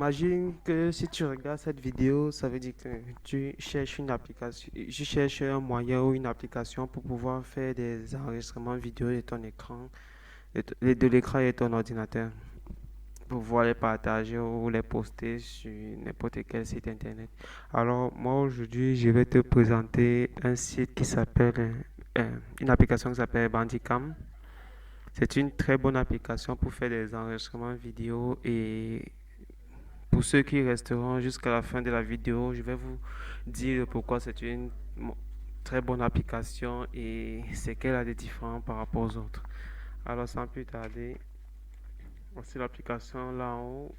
Imagine que si tu regardes cette vidéo, ça veut dire que tu cherches une application, tu cherches un moyen ou une application pour pouvoir faire des enregistrements vidéo de ton écran, de l'écran et de ton ordinateur, pour pouvoir les partager ou les poster sur n'importe quel site internet. Alors moi aujourd'hui, je vais te présenter un site qui s'appelle, une application qui s'appelle Bandicam. C'est une très bonne application pour faire des enregistrements vidéo et pour ceux qui resteront jusqu'à la fin de la vidéo, je vais vous dire pourquoi c'est une très bonne application et ce qu'elle a de différent par rapport aux autres. Alors sans plus tarder, voici l'application là en haut,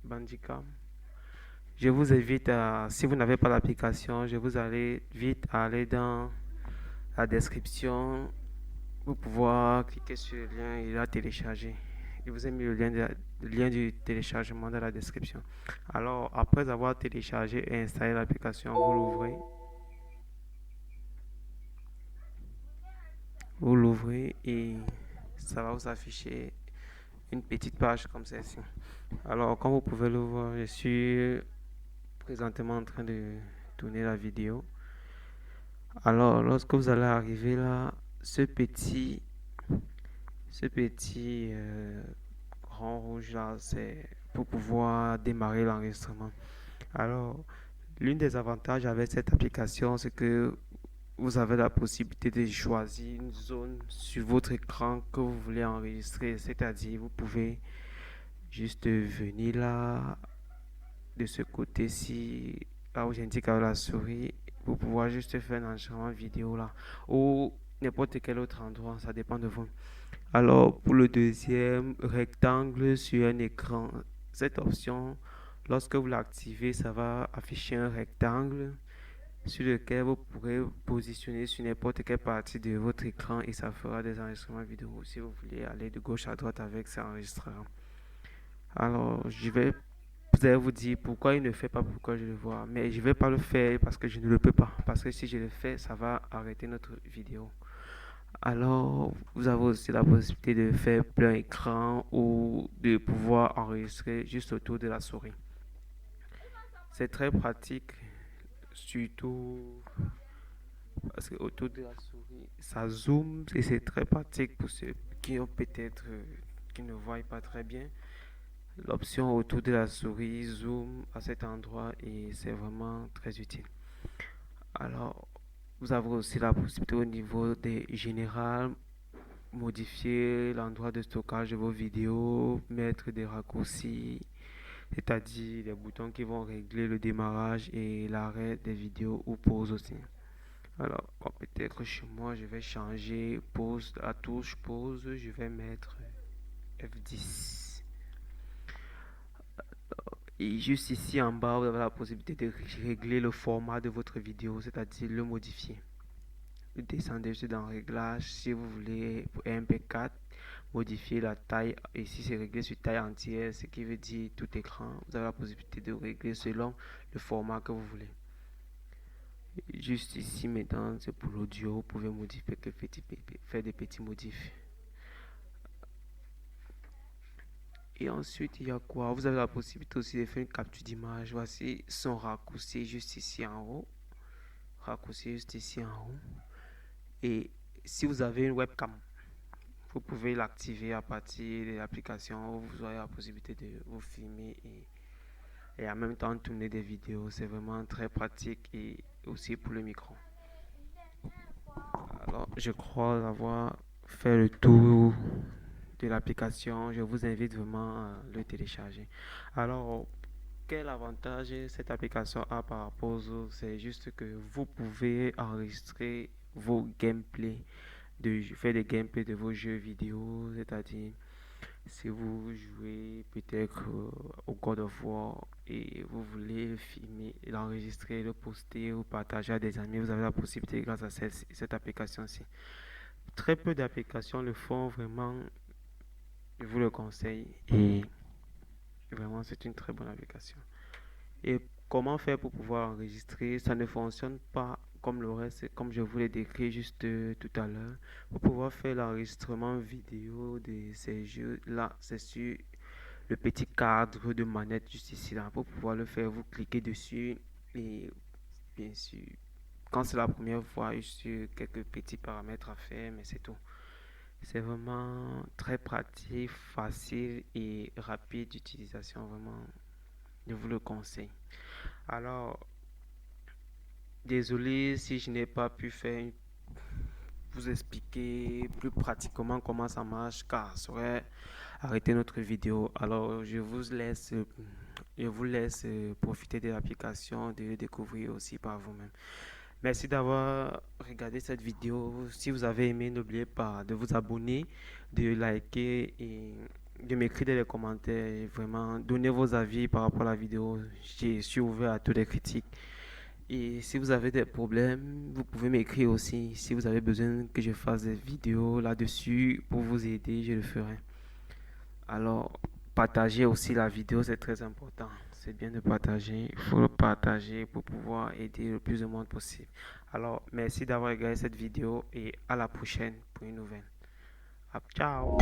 Bandicam. Je vous invite à, si vous n'avez pas l'application, je vous invite à aller dans la description pour pouvoir cliquer sur le lien et la télécharger. Je vous ai mis le lien du téléchargement dans la description. Alors, après avoir téléchargé et installé l'application, vous l'ouvrez et ça va vous afficher une petite page comme celle-ci. Alors, comme vous pouvez le voir, je suis présentement en train de tourner la vidéo. Alors, lorsque vous allez arriver là, ce petit rond rouge là, c'est pour pouvoir démarrer l'enregistrement. Alors, l'une des avantages avec cette application, c'est que vous avez la possibilité de choisir une zone sur votre écran que vous voulez enregistrer. C'est-à-dire, vous pouvez juste venir là, de ce côté-ci, là où j'indique avec la souris, pour pouvoir juste faire un enregistrement vidéo là. Ou n'importe quel autre endroit, ça dépend de vous. Alors, pour le deuxième rectangle sur un écran, cette option, lorsque vous l'activez, ça va afficher un rectangle sur lequel vous pourrez positionner sur n'importe quelle partie de votre écran et ça fera des enregistrements vidéo si vous voulez aller de gauche à droite avec ces enregistrements. Alors, vous allez vous dire pourquoi il ne fait pas, pourquoi je le vois. Mais je ne vais pas le faire parce que je ne le peux pas. Parce que si je le fais, ça va arrêter notre vidéo. Alors, vous avez aussi la possibilité de faire plein écran ou de pouvoir enregistrer juste autour de la souris. C'est très pratique, surtout parce que autour de la souris, ça zoome et c'est très pratique pour ceux qui ont peut-être qui ne voient pas très bien. L'option autour de la souris zoom à cet endroit et c'est vraiment très utile. Alors, vous avez aussi la possibilité au niveau des générales modifier l'endroit de stockage de vos vidéos, mettre des raccourcis, c'est-à-dire des boutons qui vont régler le démarrage et l'arrêt des vidéos ou pause aussi. Alors, peut-être chez moi, je vais changer pause, la touche pause, je vais mettre F10. Et juste ici en bas, vous avez la possibilité de régler le format de votre vidéo, c'est-à-dire le modifier. Vous descendez juste dans Réglages, si vous voulez pour MP4, modifier la taille. Ici, c'est réglé sur taille entière, ce qui veut dire tout écran. Vous avez la possibilité de régler selon le format que vous voulez. Juste ici, maintenant, c'est pour l'audio. Vous pouvez modifier faire des petits modifs. Et ensuite, il y a quoi? Vous avez la possibilité aussi de faire une capture d'image. Voici son raccourci juste ici en haut. Raccourci juste ici en haut. Et si vous avez une webcam, vous pouvez l'activer à partir de l'application où vous aurez la possibilité de vous filmer et en même temps tourner des vidéos. C'est vraiment très pratique et aussi pour le micro. Alors, je crois avoir fait le tour de l'application. Je vous invite vraiment à le télécharger. Alors, quel avantage cette application a par rapport aux autres? C'est juste que vous pouvez enregistrer vos gameplays, faire des gameplays de vos jeux vidéo, c'est-à-dire si vous jouez peut-être au God of War et vous voulez le filmer, l'enregistrer, le poster ou partager à des amis, vous avez la possibilité grâce à cette application-ci. Très peu d'applications le font vraiment, je vous le conseille et vraiment c'est une très bonne application. Et comment faire pour pouvoir enregistrer? Ça ne fonctionne pas comme le reste, comme je vous l'ai décrit juste tout à l'heure. Pour pouvoir faire l'enregistrement vidéo de ces jeux, là, c'est sur le petit cadre de manette juste ici là. Pour pouvoir le faire, vous cliquez dessus et bien sûr, quand c'est la première fois, juste quelques petits paramètres à faire, mais c'est tout. C'est vraiment très pratique, facile et rapide d'utilisation. Vraiment, je vous le conseille. Alors, désolé si je n'ai pas pu faire vous expliquer plus pratiquement comment ça marche, car ça aurait arrêté notre vidéo. Alors, je vous laisse profiter de l'application, de le découvrir aussi par vous-même. Merci d'avoir regardé cette vidéo. Si vous avez aimé, n'oubliez pas de vous abonner, de liker et de m'écrire dans les commentaires. Vraiment, donnez vos avis par rapport à la vidéo. Je suis ouvert à toutes les critiques. Et si vous avez des problèmes, vous pouvez m'écrire aussi. Si vous avez besoin que je fasse des vidéos là-dessus pour vous aider, je le ferai. Alors, partagez aussi la vidéo, c'est très important. C'est bien de partager. Il faut le partager pour pouvoir aider le plus de monde possible. Alors, merci d'avoir regardé cette vidéo et à la prochaine pour une nouvelle. Ciao!